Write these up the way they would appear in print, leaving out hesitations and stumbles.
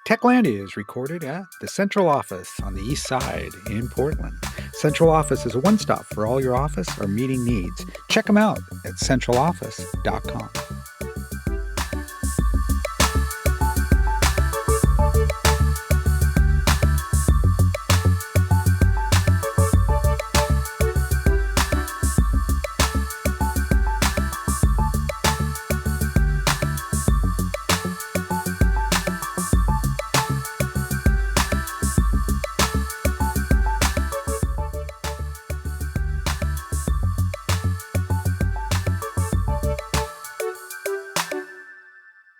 Techlandia is recorded at the Central Office on the East Side in Portland. Central Office is a one-stop for all your office or meeting needs. Check them out at centraloffice.com.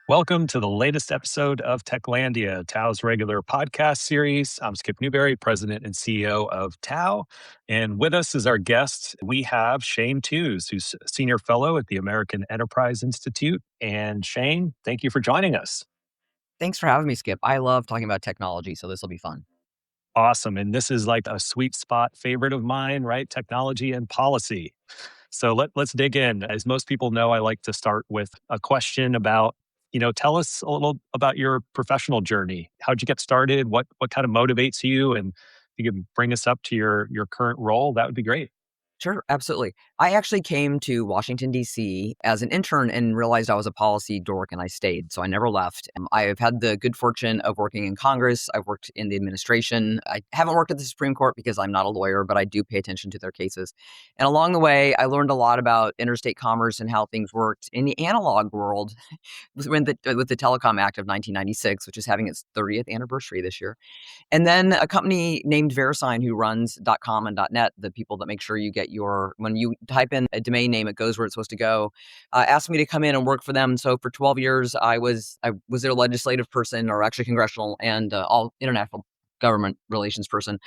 Welcome to the latest episode of Techlandia, Tau's regular podcast series. I'm Skip Newberry, President and CEO of Tau. And with us as our guest, we have Shane Tews, who's a Senior Fellow at the American Enterprise Institute. And Shane, thank you for joining us. Thanks for having me, Skip. I love talking about technology, so this will be fun. Awesome. And this is like a sweet spot favorite of mine, right? Technology and policy. So let's dig in. As most people know, I like to start with a question about tell us a little about your professional journey. How'd you get started? What kind of motivates you? And if you can bring us up to your current role, that would be great. Sure, absolutely. I actually came to Washington, D.C. as an intern and realized I was a policy dork, and I stayed, so I never left. I've had the good fortune of working in Congress. I've worked in the administration. I haven't worked at the Supreme Court because I'm not a lawyer, but I do pay attention to their cases. And along the way, I learned a lot about interstate commerce and how things worked in the analog world with the Telecom Act of 1996, which is having its 30th anniversary this year. And then a company named VeriSign, who runs .com and .net, the people that make sure you get when you type in a domain name, it goes where it's supposed to go, asked me to come in and work for them. So for 12 years, I was their legislative person, or actually congressional and all international government relations person,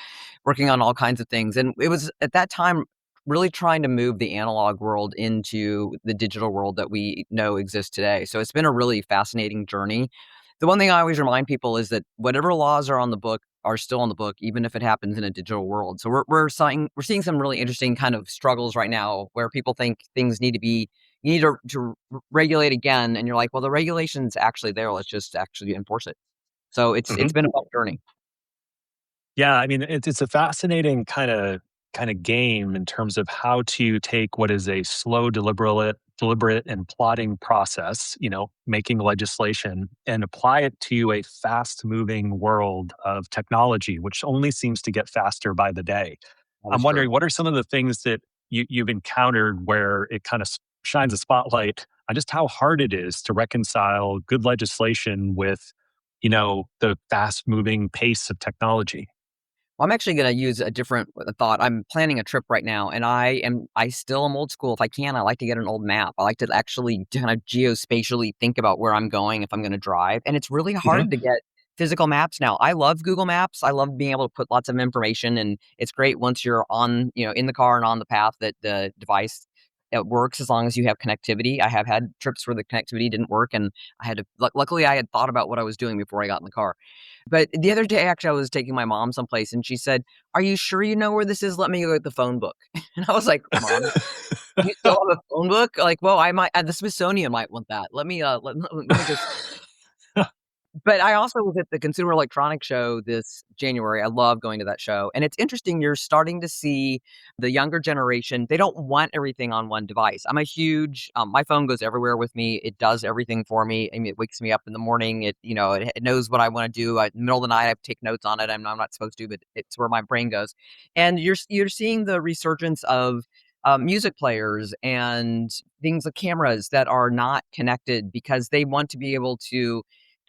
working on all kinds of things. And it was at that time really trying to move the analog world into the digital world that we know exists today. So it's been a really fascinating journey. The one thing I always remind people is that whatever laws are on the book are still on the book, even if it happens in a digital world. So we're seeing some really interesting kind of struggles right now where people think things need to be, you need to regulate again. And you're like, well, the regulation's actually there. Let's just actually enforce it. So it's been a fun journey. Yeah, I mean, it's a fascinating kind of game in terms of how to take what is a slow, deliberate and plotting process, making legislation, and apply it to a fast-moving world of technology, which only seems to get faster by the day. I'm wondering, what are some of the things that you've encountered where it kind of shines a spotlight on just how hard it is to reconcile good legislation with, the fast-moving pace of technology? Well, I'm actually going to use a different thought. I'm planning a trip right now, and I still am old school. If I can, I like to get an old map. I like to actually kind of geospatially think about where I'm going if I'm going to drive. And it's really hard to get physical maps now. I love Google Maps. I love being able to put lots of information, and it's great once you're on, in the car and on the path that the device, it works as long as you have connectivity. I have had trips where the connectivity didn't work, and I had to, luckily I had thought about what I was doing before I got in the car. But the other day, actually, I was taking my mom someplace, and she said, "Are you sure you know where this is? Let me go get the phone book." And I was like, "Mom, you still have a phone book?" Like, well, I might, the Smithsonian might want that. Let me just. But I also was at the Consumer Electronics Show this January. I love going to that show. And it's interesting, you're starting to see the younger generation, they don't want everything on one device. I'm a huge, my phone goes everywhere with me. It does everything for me. I mean, it wakes me up in the morning. It knows what I want to do. In the middle of the night, I have to take notes on it. I'm not supposed to, but it's where my brain goes. And you're seeing the resurgence of music players and things like cameras that are not connected because they want to be able to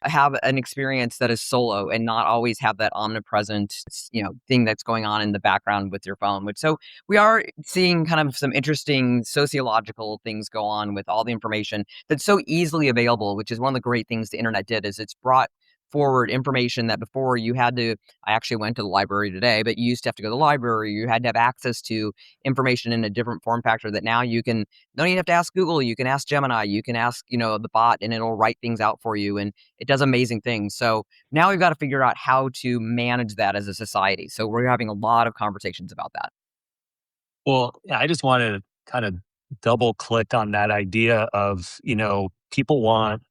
have an experience that is solo and not always have that omnipresent, thing that's going on in the background with your phone. So we are seeing kind of some interesting sociological things go on with all the information that's so easily available, which is one of the great things the internet did, is it's brought forward information that before you had to, I actually went to the library today, but you used to have to go to the library. You had to have access to information in a different form factor that now you don't even have to ask Google. You can ask Gemini, you can ask, the bot, and it'll write things out for you. And it does amazing things. So now we've got to figure out how to manage that as a society. So we're having a lot of conversations about that. Well, I just want to kind of double click on that idea of, people want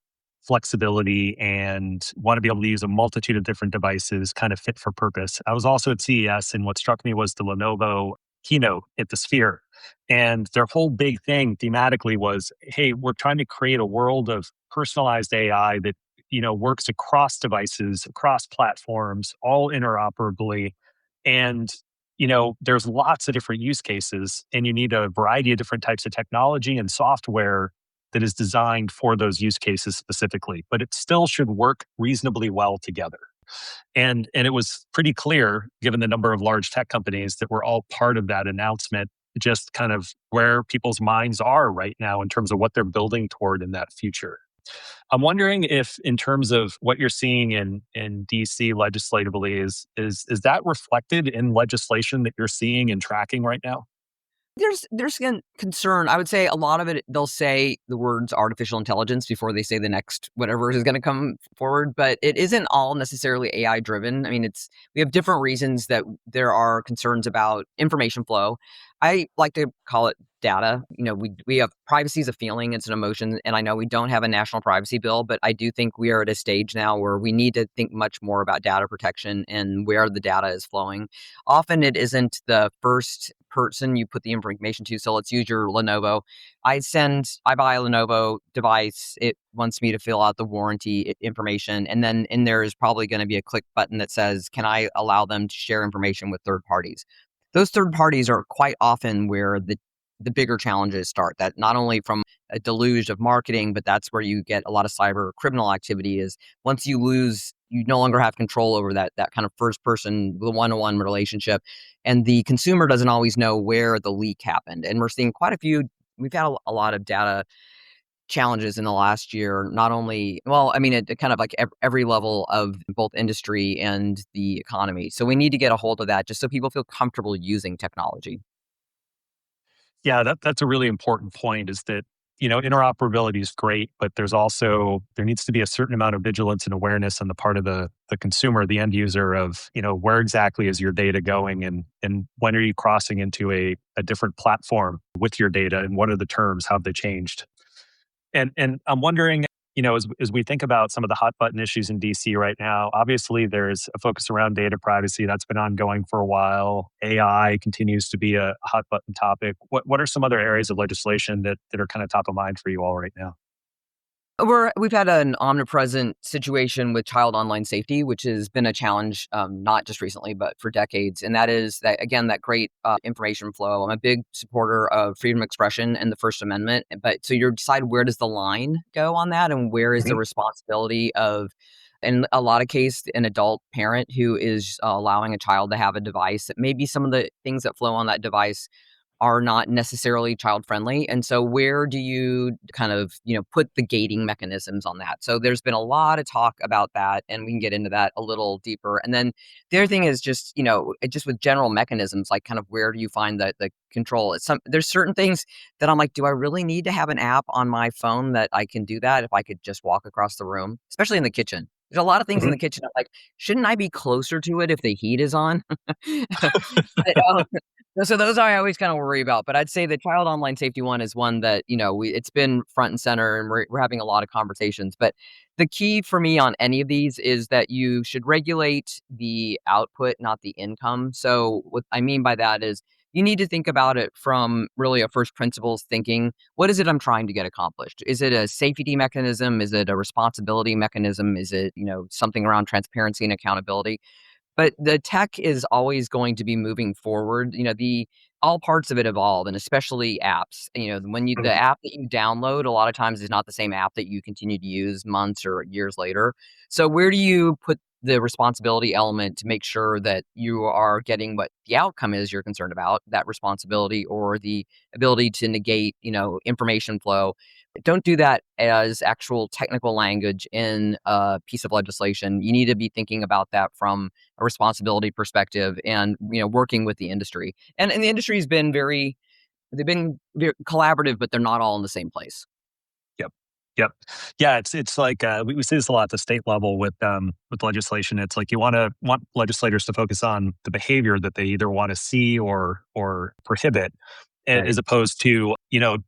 flexibility and want to be able to use a multitude of different devices kind of fit for purpose. I was also at CES, and what struck me was the Lenovo keynote at the Sphere. And their whole big thing thematically was, hey, we're trying to create a world of personalized AI that works across devices, across platforms, all interoperably. And there's lots of different use cases, and you need a variety of different types of technology and software that is designed for those use cases specifically, but it still should work reasonably well together. And it was pretty clear, given the number of large tech companies that were all part of that announcement, just kind of where people's minds are right now in terms of what they're building toward in that future. I'm wondering if, in terms of what you're seeing in DC legislatively, is that reflected in legislation that you're seeing and tracking right now? There's concern. I would say a lot of it, they'll say the words artificial intelligence before they say the next whatever is going to come forward, but it isn't all necessarily AI driven. I mean, we have different reasons that there are concerns about information flow. I like to call it data. We have privacy is a feeling, it's an emotion, and I know we don't have a national privacy bill, but I do think we are at a stage now where we need to think much more about data protection and where the data is flowing. Often it isn't the first person you put the information to. So let's use your Lenovo. I buy a Lenovo device. It wants me to fill out the warranty information. And then in there is probably going to be a click button that says, can I allow them to share information with third parties? Those third parties are quite often where the bigger challenges start. That not only from a deluge of marketing, but that's where you get a lot of cyber criminal activity is once you no longer have control over that kind of first person, the one-on-one relationship. And the consumer doesn't always know where the leak happened. And we're seeing we've had a lot of data challenges in the last year, not only, well, I mean, it kind of like every level of both industry and the economy. So we need to get a hold of that just so people feel comfortable using technology. Yeah, that's a really important point is that, interoperability is great, but there needs to be a certain amount of vigilance and awareness on the part of the consumer, the end user of, where exactly is your data going and when are you crossing into a different platform with your data and what are the terms, how have they changed? And I'm wondering, as we think about some of the hot button issues in DC right now, obviously there's a focus around data privacy that's been ongoing for a while. AI continues to be a hot button topic. What are some other areas of legislation that are kind of top of mind for you all right now? We've had an omnipresent situation with child online safety, which has been a challenge, not just recently, but for decades. And that is that, again, that great information flow. I'm a big supporter of freedom of expression and the First Amendment. But so you decide, where does the line go on that, and where is the Mhm. responsibility of, in a lot of cases, an adult parent who is allowing a child to have a device that maybe some of the things that flow on that device are not necessarily child friendly. And so where do you kind of, put the gating mechanisms on that? So there's been a lot of talk about that, and we can get into that a little deeper. And then the other thing is just, just with general mechanisms, like kind of where do you find the control? There's certain things that I'm like, do I really need to have an app on my phone that I can do that if I could just walk across the room, especially in the kitchen? There's a lot of things in Mhm. the kitchen. I'm like, shouldn't I be closer to it if the heat is on? But, so those I always kind of worry about, but I'd say the child online safety one is one that, it's been front and center and we're having a lot of conversations. But the key for me on any of these is that you should regulate the output, not the income. So what I mean by that is you need to think about it from really a first principles thinking. What is it I'm trying to get accomplished? Is it a safety mechanism? Is it a responsibility mechanism? Is it, something around transparency and accountability? But the tech is always going to be moving forward. The all parts of it evolve, and especially apps. The Mhm. app that you download a lot of times is not the same app that you continue to use months or years later. So where do you put the responsibility element to make sure that you are getting what the outcome is you're concerned about, that responsibility or the ability to negate, information flow? Don't do that as actual technical language in a piece of legislation. You need to be thinking about that from a responsibility perspective and, working with the industry. And the industry has been they've been very collaborative, but they're not all in the same place. Yep. Yep. Yeah, it's like we see this a lot at the state level with legislation. It's like you want legislators to focus on the behavior that they either want to see or prohibit. Right. as opposed to,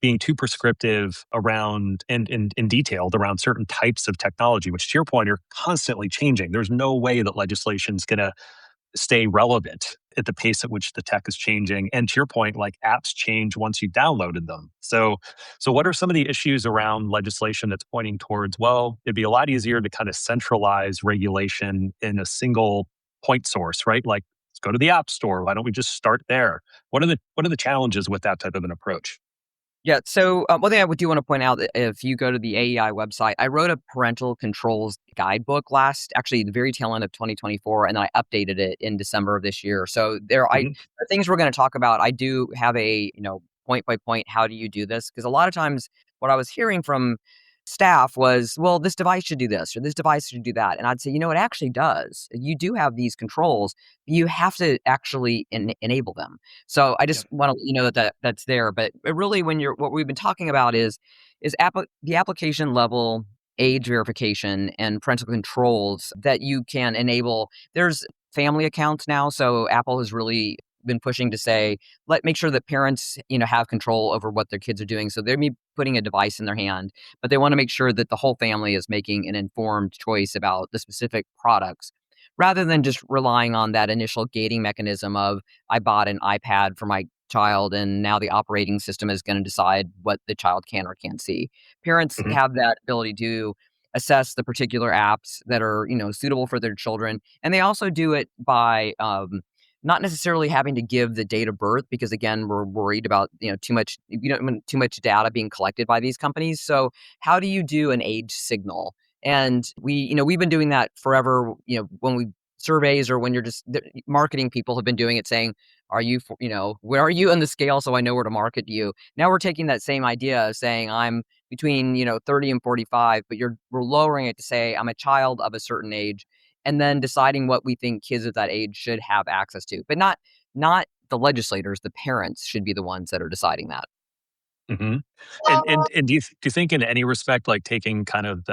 being too prescriptive around and detailed around certain types of technology, which to your point are constantly changing. There's no way that legislation's going to stay relevant at the pace at which the tech is changing. And to your point, like apps change once you downloaded them. So what are some of the issues around legislation that's pointing towards, well, it'd be a lot easier to kind of centralize regulation in a single point source, right? Like, let's go to the app store. Why don't we just start there? What are the challenges with that type of an approach? Yeah. So one thing I do want to point out that if you go to the AEI website, I wrote a parental controls guidebook actually the very tail end of 2024, and then I updated it in December of this year. So Mhm. the things we're going to talk about, I do have a point by point. How do you do this? Because a lot of times, what I was hearing from staff was, well, this device should do this or this device should do that, and I'd say, it actually does. You do have these controls. You have to actually enable them. So I just Yep. want to let you know that's there. But really, what we've been talking about is the application level age verification and parental controls that you can enable. There's family accounts now, so Apple has really been pushing to say, make sure that parents, have control over what their kids are doing. So they're putting a device in their hand, but they want to make sure that the whole family is making an informed choice about the specific products rather than just relying on that initial gating mechanism of I bought an iPad for my child and now the operating system is going to decide what the child can or can't see. Parents Mhm. have that ability to assess the particular apps that are, suitable for their children. And they also do it by not necessarily having to give the date of birth because again, we're worried about, too much, too much data being collected by these companies. So how do you do an age signal? And we've been doing that forever, when we surveys or when you're just marketing people have been doing it saying, are you, where are you on the scale? So I know where to market you. Now we're taking that same idea of saying I'm between, 30 and 45, but we're lowering it to say I'm a child of a certain age and then deciding what we think kids of that age should have access to, but not the legislators, the parents should be the ones that are deciding that. Mhm. And do you think in any respect, like taking kind of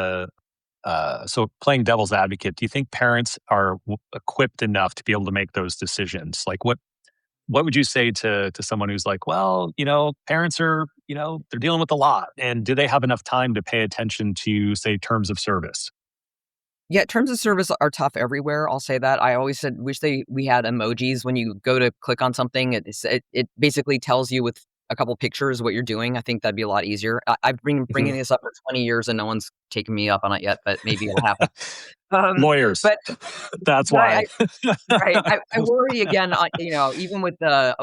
so playing devil's advocate, do you think parents are equipped enough to be able to make those decisions? Like what would you say to someone who's like, well, parents are, they're dealing with a lot, and do they have enough time to pay attention to, say, terms of service? Yeah, terms of service are tough everywhere. I'll say that. I always said we had emojis when you go to click on something. It basically tells you with a couple pictures what you're doing. I think that'd be a lot easier. I've been bringing Mhm. this up for 20 years and no one's taken me up on it yet, but maybe it'll happen. Lawyers. But That's but why. right. I worry again, even with the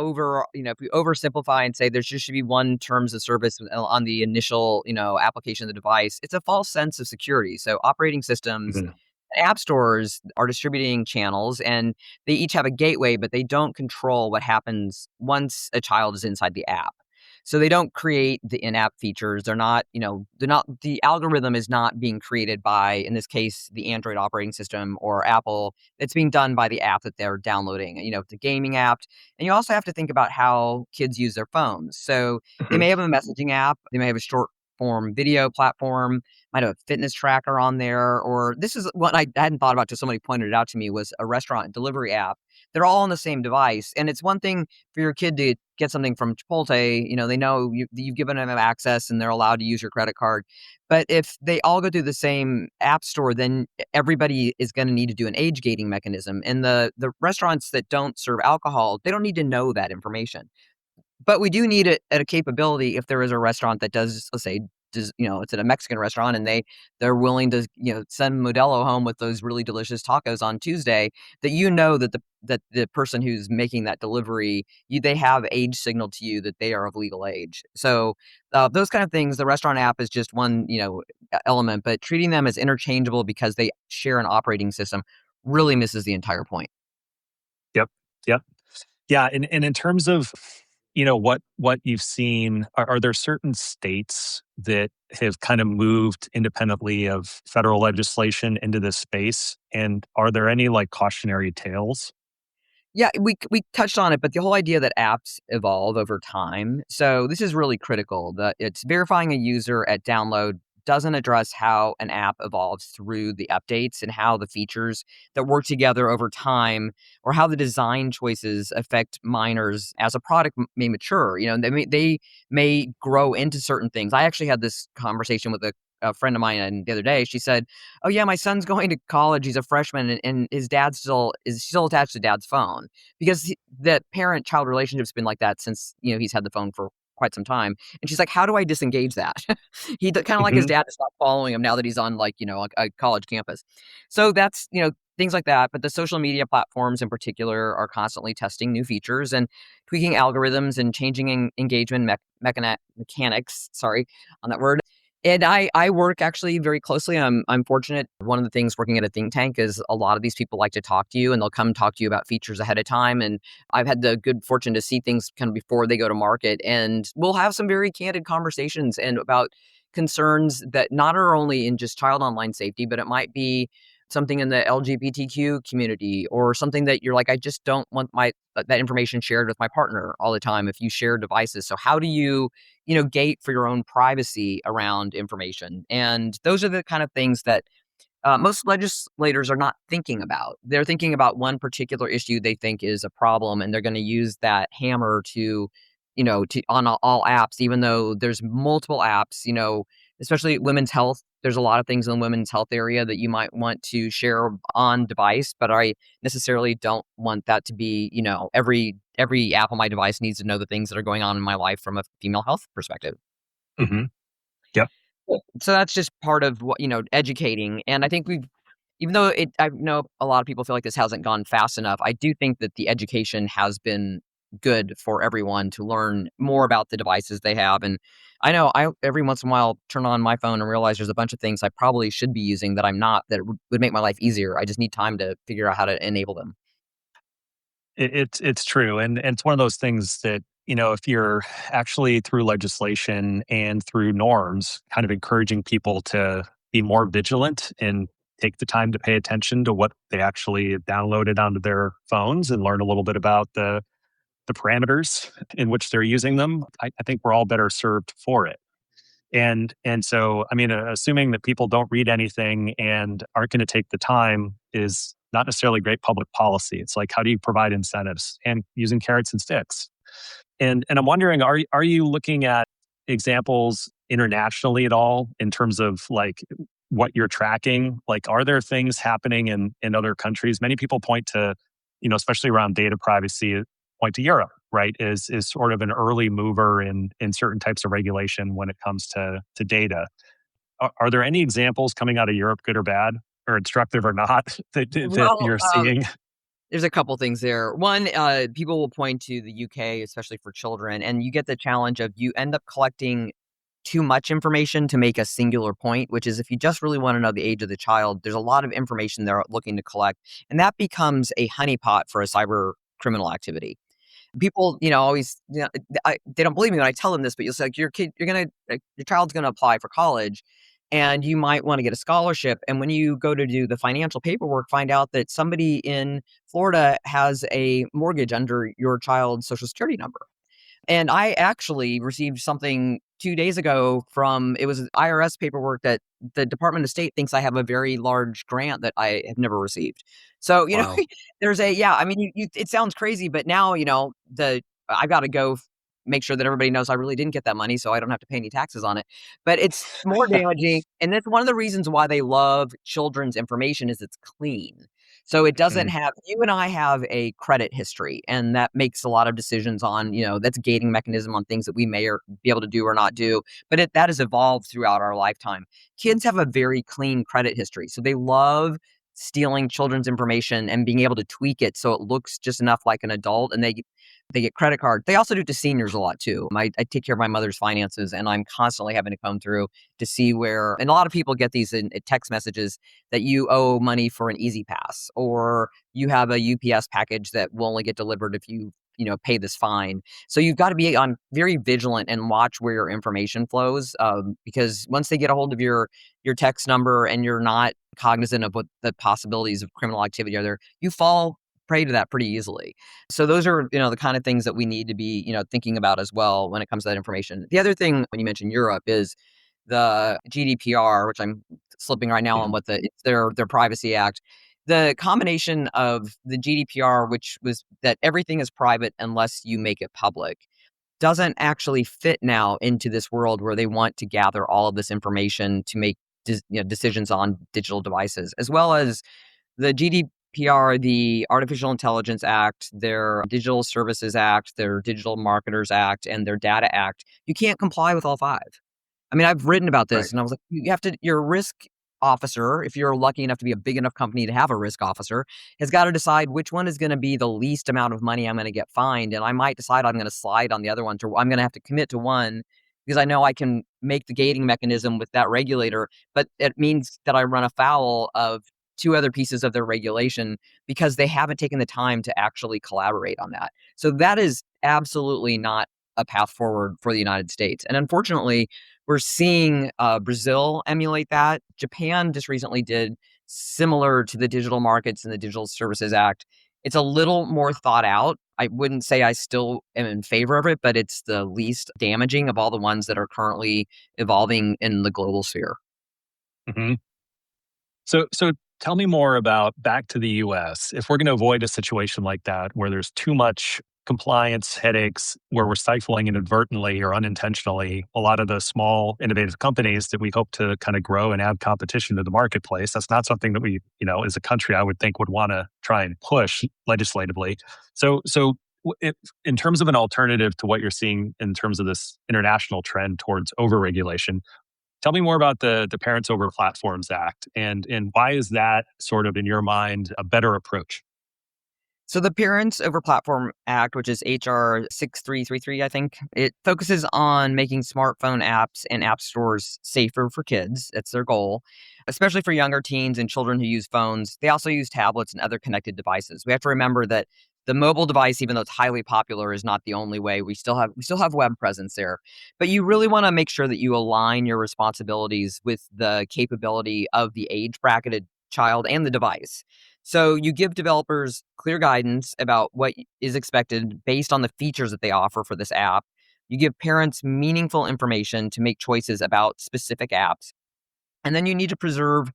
if we oversimplify and say there just should be one terms of service on the initial, application of the device, it's a false sense of security. So operating systems, Mhm. app stores are distributing channels and they each have a gateway, but they don't control what happens once a child is inside the app. So they don't create the in-app features. The algorithm is not being created by, in this case, the Android operating system or Apple. It's being done by the app that they're downloading, the gaming app. And you also have to think about how kids use their phones. So they Mhm. may have a messaging app, they may have a short form video platform, might have a fitness tracker on there, or this is what I hadn't thought about till somebody pointed it out to me was a restaurant delivery app. They're all on the same device. And it's one thing for your kid to get something from Chipotle, they know you've given them access and they're allowed to use your credit card. But if they all go through the same app store, then everybody is going to need to do an age gating mechanism. And the restaurants that don't serve alcohol, they don't need to know that information. But we do need it at a capability if there is a restaurant that does, let's say, it's at a Mexican restaurant and they're willing to, send Modelo home with those really delicious tacos on Tuesday, that the person who's making that delivery, they have age signal to you that they are of legal age. So those kind of things, the restaurant app is just one, element, but treating them as interchangeable because they share an operating system really misses the entire point. Yep. Yep. Yeah, and in terms of, what you've seen, are there certain states that have kind of moved independently of federal legislation into this space? And are there any, like, cautionary tales? Yeah, we touched on it, but the whole idea that apps evolve over time. So this is really critical. That it's verifying a user at download doesn't address how an app evolves through the updates and how the features that work together over time, or how the design choices affect minors as a product may mature. They may grow into certain things. I actually had this conversation with a friend of mine the other day. She said, "Oh yeah, my son's going to college. He's a freshman, and his dad still attached to dad's phone because the parent-child relationship's been like that since he's had the phone for quite some time." And she's like, "How do I disengage that?" He kind of like his Hmm. dad to stop following him now that he's on a college campus. So that's things like that. But the social media platforms in particular are constantly testing new features and tweaking algorithms and changing engagement mechanics. Sorry on that word. And I work actually very closely. I'm fortunate. One of the things working at a think tank is a lot of these people like to talk to you, and they'll come talk to you about features ahead of time. And I've had the good fortune to see things kind of before they go to market, and we'll have some very candid conversations and about concerns that not are only in just child online safety, but it might be something in the LGBTQ community, or something that you're like, I just don't want my that information shared with my partner all the time if you share devices. So how do you gate for your own privacy around information? And those are the kind of things that most legislators are not thinking about. They're thinking about one particular issue they think is a problem, and they're going to use that hammer to on all apps, even though there's multiple apps, especially women's health. There's a lot of things in the women's health area that you might want to share on device, but I necessarily don't want that to be, every app on my device needs to know the things that are going on in my life from a female health perspective. Hmm. Yep. So that's just part of what, educating. And I think even though I know a lot of people feel like this hasn't gone fast enough, I do think that the education has been good for everyone to learn more about the devices they have. And I know I every once in a while turn on my phone and realize there's a bunch of things I probably should be using that I'm not, that would make my life easier. I just need time to figure out how to enable them. It's true, and it's one of those things that if you're actually through legislation and through norms, kind of encouraging people to be more vigilant and take the time to pay attention to what they actually downloaded onto their phones and learn a little bit about the parameters in which they're using them, I think we're all better served for it. And so, I mean, assuming that people don't read anything and aren't going to take the time is not necessarily great public policy. It's like, how do you provide incentives and using carrots and sticks? And I'm wondering, are you looking at examples internationally at all in terms of like what you're tracking? Like, are there things happening in other countries? Many people point to, especially around data privacy, point to Europe, right? Is sort of an early mover in certain types of regulation when it comes to data. Are there any examples coming out of Europe, good or bad, or instructive or not, that Well, you're seeing? there's a couple things there. One, people will point to the UK, especially for children, and you get the challenge of you end up collecting too much information to make a singular point, which is if you just really want to know the age of the child, there's a lot of information they're looking to collect, and that becomes a honeypot for a cyber criminal activity. People, always, they don't believe me when I tell them this, but you'll say, like, your child's gonna apply for college, and you might want to get a scholarship. And when you go to do the financial paperwork, find out that somebody in Florida has a mortgage under your child's social security number. And I actually received something 2 days ago from it was IRS paperwork that the Department of State thinks I have a very large grant that I have never received. So, Wow. there's I mean, it sounds crazy, but now, I've got to go make sure that everybody knows I really didn't get that money so I don't have to pay any taxes on it. But it's more damaging. And that's one of the reasons why they love children's information is it's clean. So it doesn't Mm, have you and I have a credit history, and that makes a lot of decisions on, that's a gating mechanism on things that we may or be able to do or not do. But that has evolved throughout our lifetime. Kids have a very clean credit history. So they love stealing children's information and being able to tweak it so it looks just enough like an adult, and they get credit card. They also do it to seniors a lot too. I take care of my mother's finances, and I'm constantly having to comb through to see where, and a lot of people get these in text messages that you owe money for an Easy Pass, or you have a UPS package that will only get delivered if you pay this fine. So you've got to be on very vigilant and watch where your information flows, because once they get a hold of your text number and you're not cognizant of what the possibilities of criminal activity are there, you fall prey to that pretty easily. So those are, the kind of things that we need to be, thinking about as well when it comes to that information. The other thing when you mentioned Europe is the GDPR, which I'm slipping right now on what it's their Privacy Act. The combination of the GDPR, which was that everything is private unless you make it public, doesn't actually fit now into this world where they want to gather all of this information to make decisions on digital devices, as well as the GDPR, the Artificial Intelligence Act, their Digital Services Act, their Digital Marketers Act, and their Data Act. You can't comply with all five. I mean, I've written about this Right. and I was like, your risk officer, if you're lucky enough to be a big enough company to have a risk officer, has got to decide which one is going to be the least amount of money I'm going to get fined. And I might decide I'm going to slide on the other ones, or I'm going to have to commit to one because I know I can make the gating mechanism with that regulator. But it means that I run afoul of two other pieces of their regulation because they haven't taken the time to actually collaborate on that. So that is absolutely not a path forward for the United States. And unfortunately, we're seeing Brazil emulate that. Japan just recently did similar to the Digital Markets and the Digital Services Act. It's a little more thought out. I wouldn't say I still am in favor of it, but it's the least damaging of all the ones that are currently evolving in the global sphere. hmm So tell me more about back to the US. If we're going to avoid a situation like that where there's too much compliance headaches, where we're stifling inadvertently or unintentionally a lot of the small innovative companies that we hope to kind of grow and add competition to the marketplace, that's not something that we, as a country, I would think would want to try and push legislatively. If, in terms of an alternative to what you're seeing in terms of this international trend towards overregulation, tell me more about the Parents Over Platforms Act and why is that sort of in your mind a better approach? So the Parents Over Platform Act, which is HR 6333, I think, it focuses on making smartphone apps and app stores safer for kids. That's their goal, especially for younger teens and children who use phones. They also use tablets and other connected devices. We have to remember that the mobile device, even though it's highly popular, is not the only way. We still have web presence there. But you really want to make sure that you align your responsibilities with the capability of the age bracketed child and the device. So you give developers clear guidance about what is expected based on the features that they offer for this app. You give parents meaningful information to make choices about specific apps. And then you need to preserve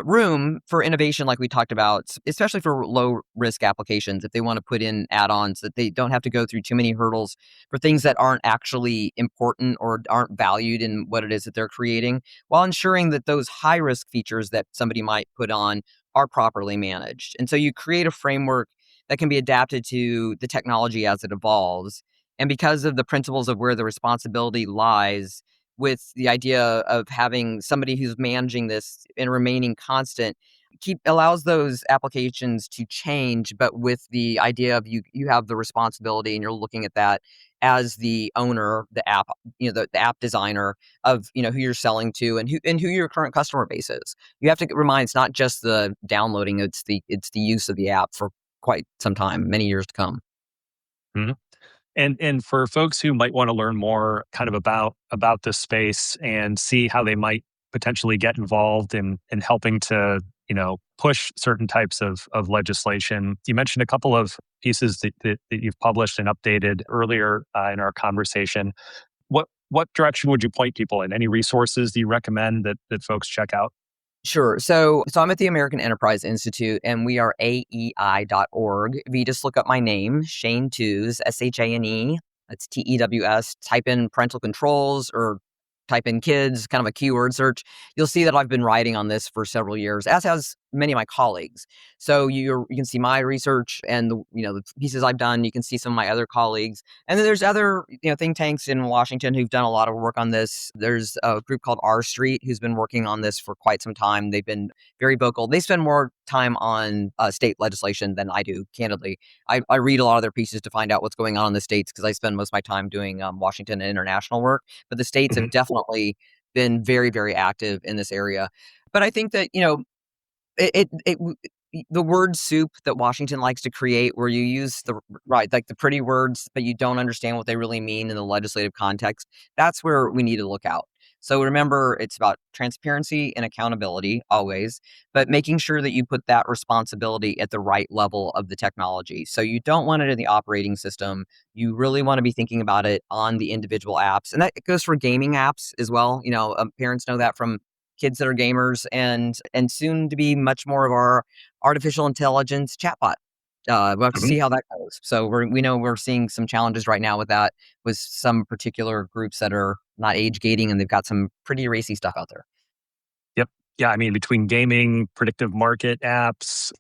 room for innovation, like we talked about, especially for low risk applications. If they want to put in add ons, that they don't have to go through too many hurdles for things that aren't actually important or aren't valued in what it is that they're creating, while ensuring that those high risk features that somebody might put on are properly managed. And so you create a framework that can be adapted to the technology as it evolves. And because of the principles of where the responsibility lies, with the idea of having somebody who's managing this and remaining constant, allows those applications to change, but with the idea of you have the responsibility and you're looking at that as the owner, the app, the app designer of who you're selling to and who your current customer base is. You have to remind it's not just the downloading, it's the use of the app for quite some time, many years to come. Mhm. And for folks who might want to learn more kind of about this space and see how they might potentially get involved in helping to, push certain types of legislation. You mentioned a couple of pieces that you've published and updated earlier in our conversation. What direction would you point people in? Any resources do you recommend that folks check out? Sure. So I'm at the American Enterprise Institute, and we are aei.org. If you just look up my name, Shane Tews, Shane, that's Tews, type in parental controls or type in kids, kind of a keyword search, you'll see that I've been writing on this for several years, as has many of my colleagues. So you can see my research and the pieces I've done. You can see some of my other colleagues, and then there's other think tanks in Washington who've done a lot of work on this. There's a group called R Street who's been working on this for quite some time. They've been very vocal. They spend more time on state legislation than I do, candidly. I read a lot of their pieces to find out what's going on in the states because I spend most of my time doing Washington and international work. But the states have Mhm. definitely been very, very active in this area. But I think that, the word soup that Washington likes to create, where you use like the pretty words, but you don't understand what they really mean in the legislative context, that's where we need to look out. So remember, it's about transparency and accountability always, but making sure that you put that responsibility at the right level of the technology. So you don't want it in the operating system. You really want to be thinking about it on the individual apps. And that goes for gaming apps as well. Parents know that from kids that are gamers, and soon to be much more of our artificial intelligence chatbot. We'll have to Mhm. see how that goes. So we know we're seeing some challenges right now with that, with some particular groups that are not age gating, and they've got some pretty racy stuff out there. Yep. Yeah, I mean, between gaming, predictive market apps,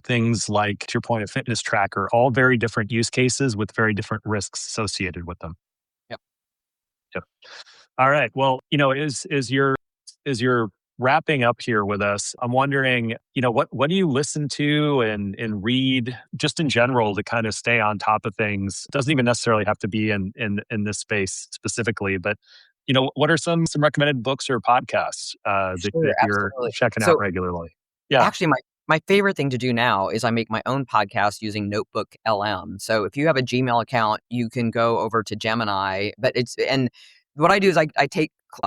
things like, to your point, a fitness tracker, all very different use cases with very different risks associated with them. Yep. Yep. All right. Well, as you're wrapping up here with us, I'm wondering, what do you listen to and read just in general to kind of stay on top of things? Doesn't even necessarily have to be in this space specifically, but what are some recommended books or podcasts Sure, that you're absolutely. checking out So regularly? Yeah. actually, my favorite thing to do now is I make my own podcast using Notebook LM. So if you have a Gmail account, you can go over to Gemini, but and what I do is I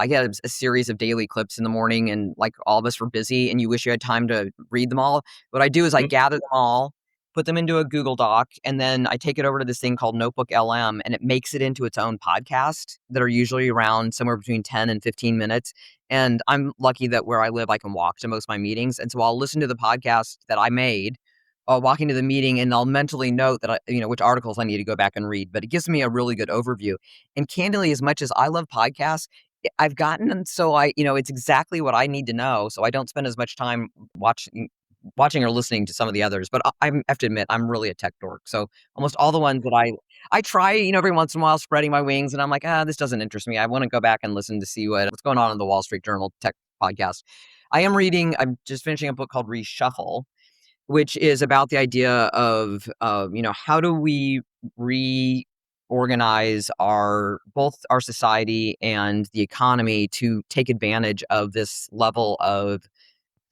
get a series of daily clips in the morning, and like all of us were busy and you wish you had time to read them all. What I do is I Mhm. gather them all, put them into a Google Doc, and then I take it over to this thing called Notebook LM, and it makes it into its own podcast that are usually around somewhere between 10 and 15 minutes. And I'm lucky that where I live, I can walk to most of my meetings. And so I'll listen to the podcast that I made while walking to the meeting, and I'll mentally note that which articles I need to go back and read. But it gives me a really good overview. And candidly, as much as I love podcasts, I've gotten them so it's exactly what I need to know. So I don't spend as much time watching or listening to some of the others. But I have to admit, I'm really a tech dork. So almost all the ones that I try, every once in a while spreading my wings, and I'm like, this doesn't interest me. I want to go back and listen to see what's going on in the Wall Street Journal tech podcast. I'm just finishing a book called Reshuffle, which is about the idea of, how do we reorganize both our society and the economy to take advantage of this level of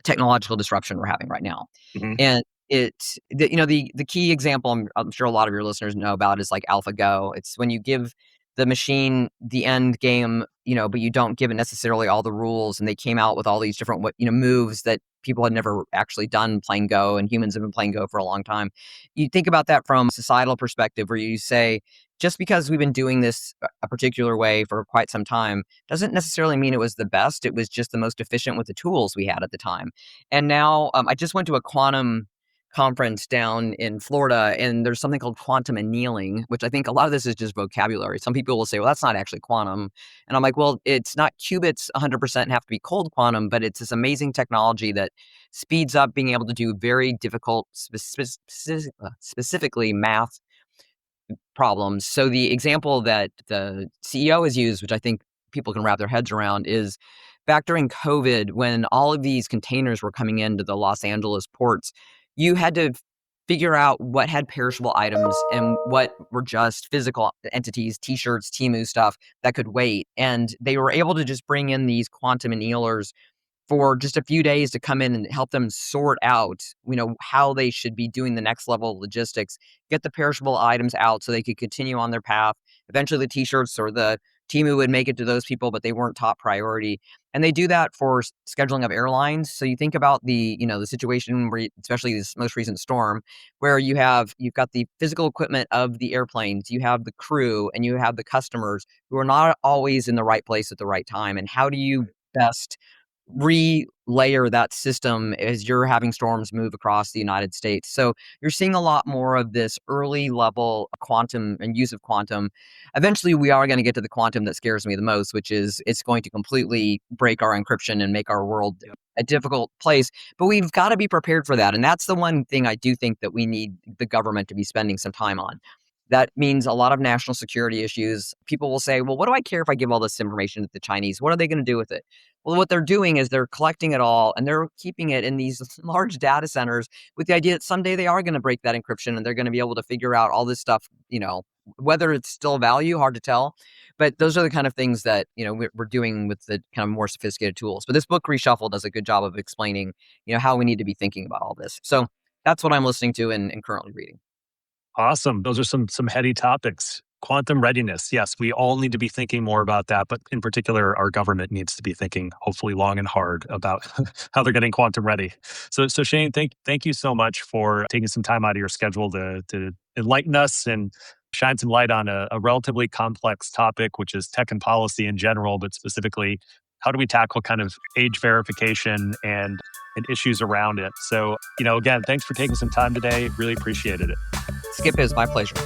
technological disruption we're having right now. Mhm. And the key example I'm sure a lot of your listeners know about is like AlphaGo. It's when you give the machine the end game, but you don't give it necessarily all the rules. And they came out with all these different moves that people had never actually done playing Go, and humans have been playing Go for a long time. You think about that from a societal perspective, where you say, just because we've been doing this a particular way for quite some time doesn't necessarily mean it was the best. It was just the most efficient with the tools we had at the time. And now I just went to a quantum conference down in Florida, and there's something called quantum annealing, which I think a lot of this is just vocabulary. Some people will say, well, that's not actually quantum. And I'm like, well, it's not qubits 100% have to be cold quantum, but it's this amazing technology that speeds up being able to do very difficult, specifically math problems. So the example that the CEO has used, which I think people can wrap their heads around, is back during COVID, when all of these containers were coming into the Los Angeles ports, you had to figure out what had perishable items and what were just physical entities, t-shirts, Temu stuff that could wait. And they were able to just bring in these quantum annealers for just a few days to come in and help them sort out, how they should be doing the next level of logistics, get the perishable items out so they could continue on their path. Eventually the t-shirts or the Timu would make it to those people, but they weren't top priority. And they do that for scheduling of airlines. So you think about the situation where, especially this most recent storm, where you've got the physical equipment of the airplanes, you have the crew, and you have the customers who are not always in the right place at the right time. And how do you best relayer that system as you're having storms move across the United States? So you're seeing a lot more of this early level quantum and use of quantum. Eventually, we are going to get to the quantum that scares me the most, which is it's going to completely break our encryption and make our world a difficult place. But we've got to be prepared for that. And that's the one thing I do think that we need the government to be spending some time on. That means a lot of national security issues. People will say, well, what do I care if I give all this information to the Chinese? What are they going to do with it? Well, what they're doing is they're collecting it all, and they're keeping it in these large data centers with the idea that someday they are going to break that encryption, and they're going to be able to figure out all this stuff, whether it's still value, hard to tell. But those are the kind of things that, we're doing with the kind of more sophisticated tools. But this book, Reshuffle, does a good job of explaining, how we need to be thinking about all this. So that's what I'm listening to and currently reading. Awesome. Those are some heady topics. Quantum readiness. Yes, we all need to be thinking more about that, but in particular, our government needs to be thinking hopefully long and hard about how they're getting quantum ready. So Shane, thank you so much for taking some time out of your schedule to enlighten us and shine some light on a relatively complex topic, which is tech and policy in general, but specifically, how do we tackle kind of age verification and issues around it? So, again, thanks for taking some time today. Really appreciated it. Skip, is my pleasure.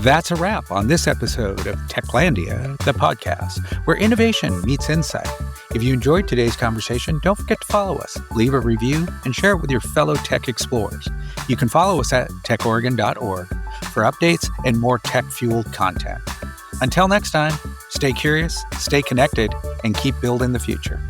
That's a wrap on this episode of Techlandia, the podcast, where innovation meets insight. If you enjoyed today's conversation, don't forget to follow us, leave a review, and share it with your fellow tech explorers. You can follow us at techoregon.org for updates and more tech-fueled content. Until next time, stay curious, stay connected, and keep building the future.